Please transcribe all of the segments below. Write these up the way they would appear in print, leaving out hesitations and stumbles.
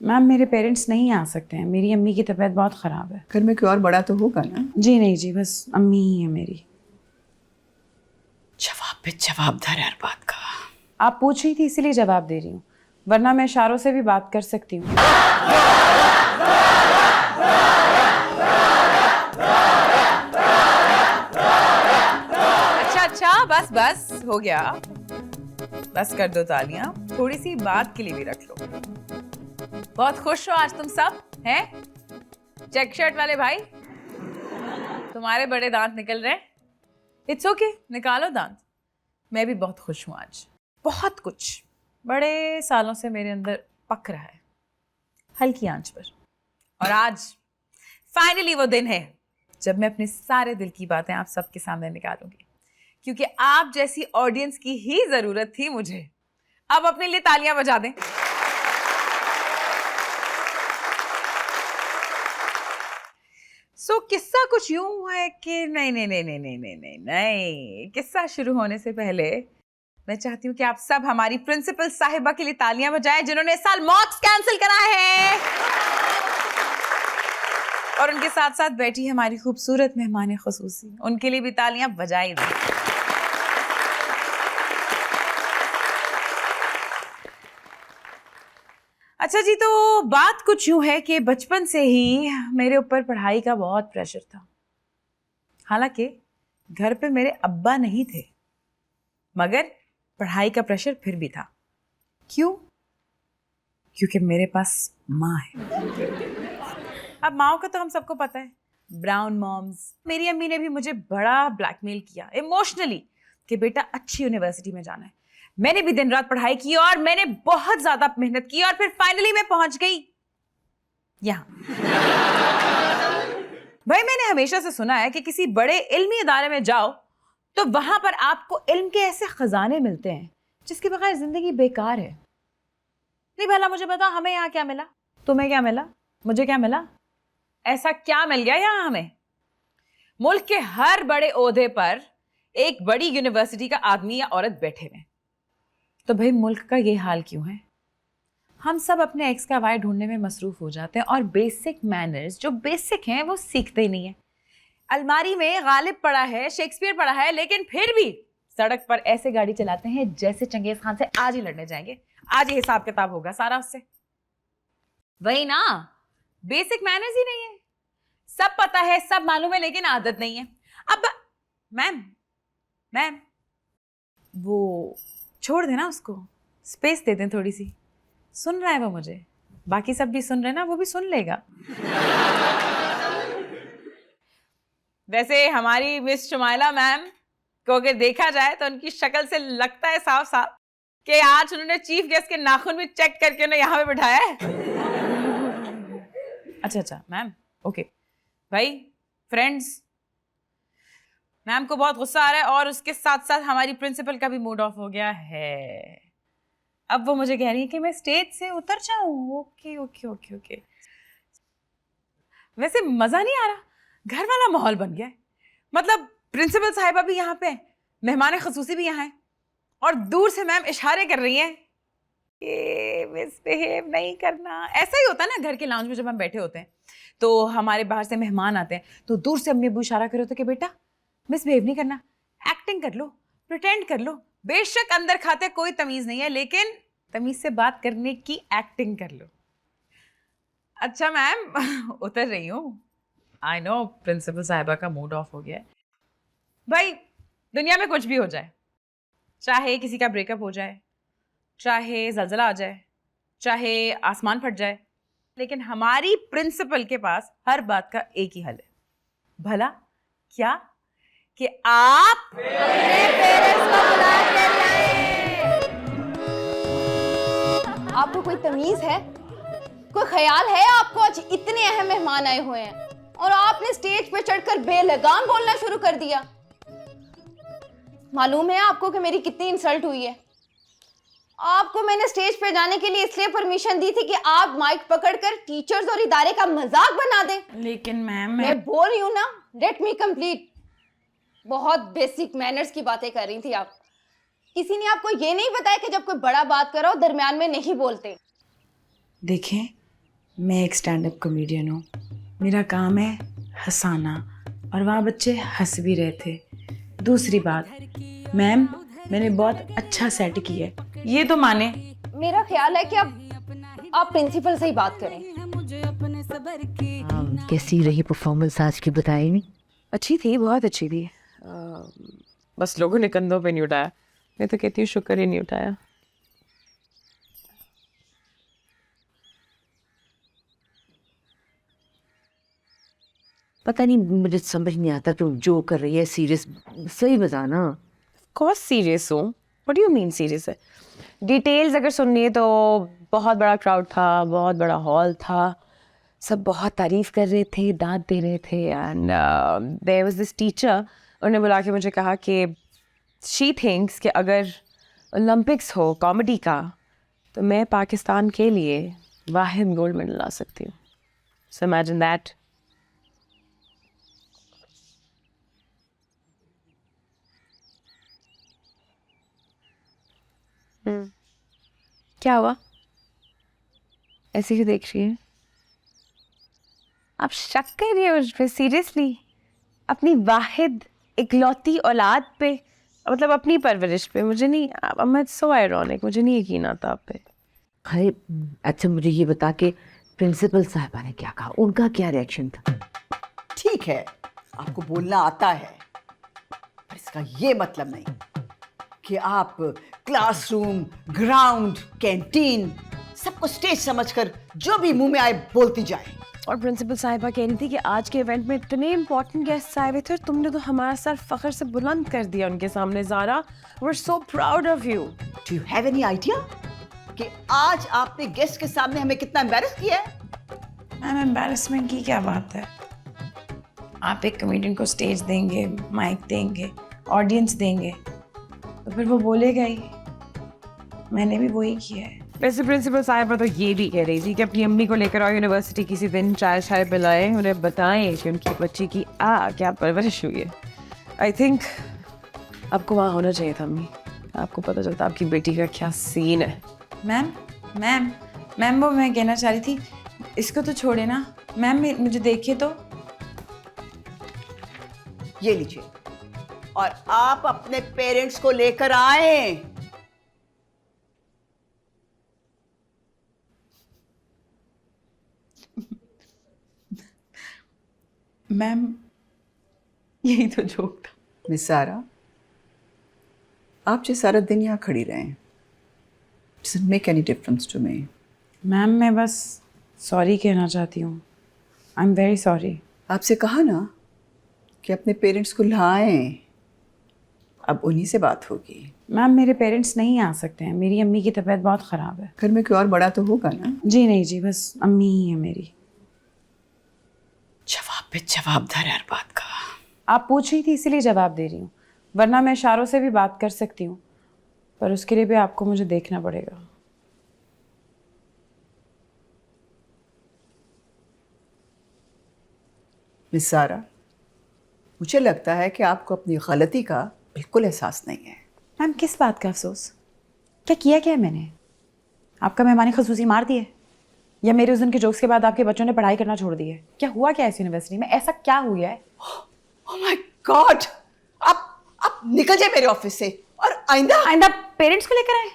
Ma'am मेरे parents नहीं आ सकते हैं, मेरी अम्मी की तबीयत बहुत ख़राब है। घर में कोई और बड़ा तो होगा ना? जी नहीं जी, बस अम्मी ही है मेरी। जवाब पे जवाब धर हर बात का। आप पूछ रही थी इसीलिए जवाब दे रही हूँ, वरना मैं इशारों से भी बात कर सकती हूँ। अच्छा बस बस हो गया, बस कर दो तालियां। थोड़ी सी बात के लिए भी रख लो। बहुत खुश हो आज तुम सब हैं? चेक शर्ट वाले भाई, तुम्हारे बड़े दांत निकल रहे हैं। इट्स ओके, निकालो दांत। मैं भी बहुत खुश हूं आज। बहुत कुछ बड़े सालों से मेरे अंदर पक रहा है, हल्की आंच पर। और आज फाइनली वो दिन है जब मैं अपने सारे दिल की बातें आप सबके सामने निकालूंगी, क्योंकि आप जैसी ऑडियंस की ही जरूरत थी मुझे। अब अपने लिए तालियां बजा दें। किस्सा कुछ यूं हुआ है कि नहीं, किस्सा शुरू होने से पहले मैं चाहती हूँ कि आप सब हमारी प्रिंसिपल साहिबा के लिए तालियां बजाएं, जिन्होंने इस साल मॉक्स कैंसिल कराए हैं। और उनके साथ साथ बैठी हमारी खूबसूरत मेहमान खुसूसी, उनके लिए भी तालियां बजाई दें। अच्छा जी, तो बात कुछ यूं है कि बचपन से ही मेरे ऊपर पढ़ाई का बहुत प्रेशर था। हालांकि घर पे मेरे अब्बा नहीं थे, मगर पढ़ाई का प्रेशर फिर भी था। क्यों? क्योंकि मेरे पास माँ है। अब माँ का तो हम सबको पता है, ब्राउन मॉम्स। मेरी अम्मी ने भी मुझे बड़ा ब्लैकमेल किया इमोशनली कि बेटा अच्छी यूनिवर्सिटी में जाना है। मैंने भी दिन रात पढ़ाई की और मैंने बहुत ज्यादा मेहनत की और फिर फाइनली मैं पहुंच गई यहां। भाई मैंने हमेशा से सुना है कि किसी बड़े इल्मी इदारे में जाओ तो वहां पर आपको इल्म के ऐसे खजाने मिलते हैं जिसके बगैर जिंदगी बेकार है। नहीं भला मुझे बता, हमें यहाँ क्या मिला? तुम्हें क्या मिला? मुझे क्या मिला? ऐसा क्या मिल गया यहाँ हमें? मुल्क के हर बड़े ओहदे पर एक बड़ी यूनिवर्सिटी का आदमी या औरत बैठे हुए। तो भाई मुल्क का ये हाल क्यों है? हम सब अपने एक्स का वाई ढूंढने में मसरूफ हो जाते हैं और बेसिक मैनर्स जो बेसिक हैं वो सीखते ही नहीं है। अलमारी में गालिब पड़ा है, शेक्सपियर पड़ा है, लेकिन फिर भी सड़क पर ऐसे गाड़ी चलाते हैं जैसे चंगेज खान से आज ही लड़ने जाएंगे। आज ही हिसाब किताब होगा सारा उससे। वही ना, बेसिक मैनर्स ही नहीं है। सब पता है, सब मालूम है, लेकिन आदत नहीं है। अब मैम वो छोड़ देना, उसको स्पेस दे दें थोड़ी सी। सुन रहा है वो मुझे, बाकी सब भी सुन रहे हैं ना, वो भी सुन लेगा। वैसे हमारी मिस शुमाइला मैम को अगर देखा जाए तो उनकी शक्ल से लगता है साफ साफ कि आज उन्होंने चीफ गेस्ट के नाखून भी चेक करके उन्हें यहाँ पे बिठाया है। अच्छा मैम, ओके भाई फ्रेंड्स, मैम को बहुत गुस्सा आ रहा है और उसके साथ साथ हमारी प्रिंसिपल का भी मूड ऑफ हो गया है। अब वो मुझे कह रही है कि मैं स्टेज से उतर जाऊं। Okay okay okay okay. वैसे मजा नहीं आ रहा, घर वाला माहौल बन गया है। मतलब प्रिंसिपल साहिबा भी यहाँ पे, मेहमान खसूसी भी यहाँ है, और दूर से मैम इशारे कर रही हैं कि मिसबिहेव नहीं करना। ऐसा ही होता है ना घर के लाउंज में, जब हम बैठे होते हैं तो हमारे बाहर से मेहमान आते हैं तो दूर से अम्मी अब्बू इशारा करे होते कि बेटा मिसबिहेव नहीं करना, एक्टिंग कर लो, प्रिटेंड कर लो। बेशक अंदर खाते कोई तमीज नहीं है, लेकिन तमीज से बात करने की एक्टिंग कर लो। अच्छा मैम उतर रही हूँ। आई नो प्रिंसिपल साहिबा का मूड ऑफ हो गया है। भाई दुनिया में कुछ भी हो जाए, चाहे किसी का ब्रेकअप हो जाए, चाहे जलजला आ जाए, चाहे आसमान फट जाए, लेकिन हमारी प्रिंसिपल के पास हर बात का एक ही हल है। भला क्या? कि आप अपने पेरेंट्स को बुला के लाएं। आपको कोई तमीज है? कोई ख्याल है आपको? आज इतने अहम मेहमान आए हुए हैं और आपने स्टेज पे चढ़कर बेलगाम बोलना शुरू कर दिया। मालूम है आपको कि मेरी कितनी इंसल्ट हुई है? आपको मैंने स्टेज पे जाने के लिए इसलिए परमिशन दी थी कि आप माइक पकड़कर टीचर्स और इदारे का मजाक बना दें। लेकिन मैम मैं बोल रही हूँ ना, लेट मी कंप्लीट। बहुत बेसिक मैनर्स की बातें कर रही थी आप। किसी ने आपको ये नहीं बताया कि जब कोई बड़ा बात करो दरमियान में नहीं बोलते। देखें, मैं एक स्टैंड अप कॉमेडियन हूँ, मेरा काम है हंसाना, और वहाँ बच्चे हंस भी रहे थे। दूसरी बात, मैम मैंने बहुत अच्छा सेट किया है, ये तो माने। मेरा ख्याल है कि आप प्रिंसिपल से ही बात करें। कैसी रही परफॉर्मेंस आज की, बताई नहीं? अच्छी थी, बहुत अच्छी थी। बस लोगों ने कंधों पे नहीं उठाया। मैं तो कहती हूँ शुक्र ही नहीं उठाया। पता नहीं, मुझे समझ नहीं आता तुम जो कर रही है। सीरियस सही बताना। कौन सीरियस हूँ? What do you mean serious है? डिटेल्स अगर सुननी है तो बहुत बड़ा क्राउड था, बहुत बड़ा हॉल था, सब बहुत तारीफ कर रहे थे, दाद दे रहे थे। And there was this teacher, उन्होंने बुला के मुझे कहा कि शी थिंक्स कि अगर ओलंपिक्स हो कॉमेडी का तो मैं पाकिस्तान के लिए वाहिद गोल्ड मेडल ला सकती हूँ। So imagine that. क्या हुआ? ऐसे क्यों देख रही है? आप शक कर रही हो मुझ पे? सीरियसली? अपनी वाहिद इकलौती औलाद पे, मतलब अपनी परवरिश पे? मुझे नहीं, मैं सो आयरॉनिक, मुझे नहीं यकीन आता आप पे। अरे अच्छा, मुझे ये बता के प्रिंसिपल साहबा ने क्या कहा, उनका क्या रिएक्शन था? ठीक है, आपको बोलना आता है, पर इसका ये मतलब नहीं कि आप क्लासरूम, ग्राउंड, कैंटीन सबको स्टेज समझकर जो भी मुंह में आए बोलती जाए। और प्रिंसिपल साहिबा कह रही थी कि आज के इवेंट में इतने इंपॉर्टेंट गेस्ट आए हुए थे और तुमने तो हमारा सर फख्र से बुलंद कर दिया उनके सामने। Zara, we are so proud of you. Do you have any idea कि आज आपने गेस्ट के सामने हमें कितना एम्बैरस किया है? मैम एम्बैरेसमेंट की क्या बात है? आप एक कॉमेडियन को स्टेज देंगे, माइक देंगे, ऑडियंस देंगे, तो फिर वो बोलेगा ही। मैंने भी वही किया है। वैसे प्रिंसिपल साहिबा तो ये भी कह रही थी कि अपनी अम्मी को लेकर आओ यूनिवर्सिटी किसी दिन, चाय शाय पिलाएं, उन्हें बताएं कि उनकी बच्ची की क्या परवरिश हुई है। आई थिंक आपको वहाँ होना चाहिए था अम्मी, आपको पता चलता आपकी बेटी का क्या सीन है। मैम मैम मैम वो मैं कहना चाह रही थी, इसको तो छोड़े ना मैम, मुझे देखिए तो। ये लीजिए, और आप अपने पेरेंट्स को लेकर आए। मैम यही तो जोक था। मिस सारा, आप जो सारा दिन यहाँ खड़ी रहें, doesn't make any difference to me. Ma'am मैं बस सॉरी कहना चाहती हूँ। I am very sorry. आपसे कहा ना कि अपने पेरेंट्स को लाएं, अब उन्हीं से बात होगी। मैम मेरे पेरेंट्स नहीं आ सकते हैं, मेरी अम्मी की तबीयत बहुत ख़राब है। घर में कोई और बड़ा तो होगा ना? जी नहीं जी, बस अम्मी ही है मेरी। जवाब पे जवाब था यार बात का। आप पूछ रही थी इसीलिए जवाब दे रही हूँ, वरना मैं इशारों से भी बात कर सकती हूँ, पर उसके लिए भी आपको मुझे देखना पड़ेगा। मिस सारा, मुझे लगता है कि आपको अपनी गलती का बिल्कुल एहसास नहीं है। मैम किस बात का अफसोस? क्या किया क्या है मैंने? आपका मेहमानी खसूसी मार दिए, या मेरे उस दिन के जोक्स के बाद आपके बच्चों ने पढ़ाई करना छोड़ दी है? क्या हुआ क्या इस यूनिवर्सिटी में? ऐसा क्या हुआ है? Oh my God! आप निकल जाए मेरे ऑफिस से, और आइंदा पेरेंट्स को लेकर आए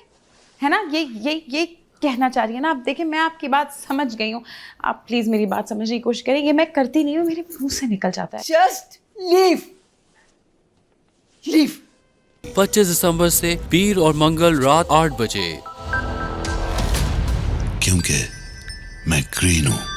है ना? ये कहना चाह रही है ना आप? देखिए मैं आपकी बात समझ गई हूँ, आप प्लीज मेरी बात समझने की कोशिश करें। ये मैं करती नहीं हूँ, मेरे मुंह से निकल जाता है। Just leave. 25 दिसंबर से पीर और मंगल रात 8 बजे। क्योंकि मैं ग्रीन हूं।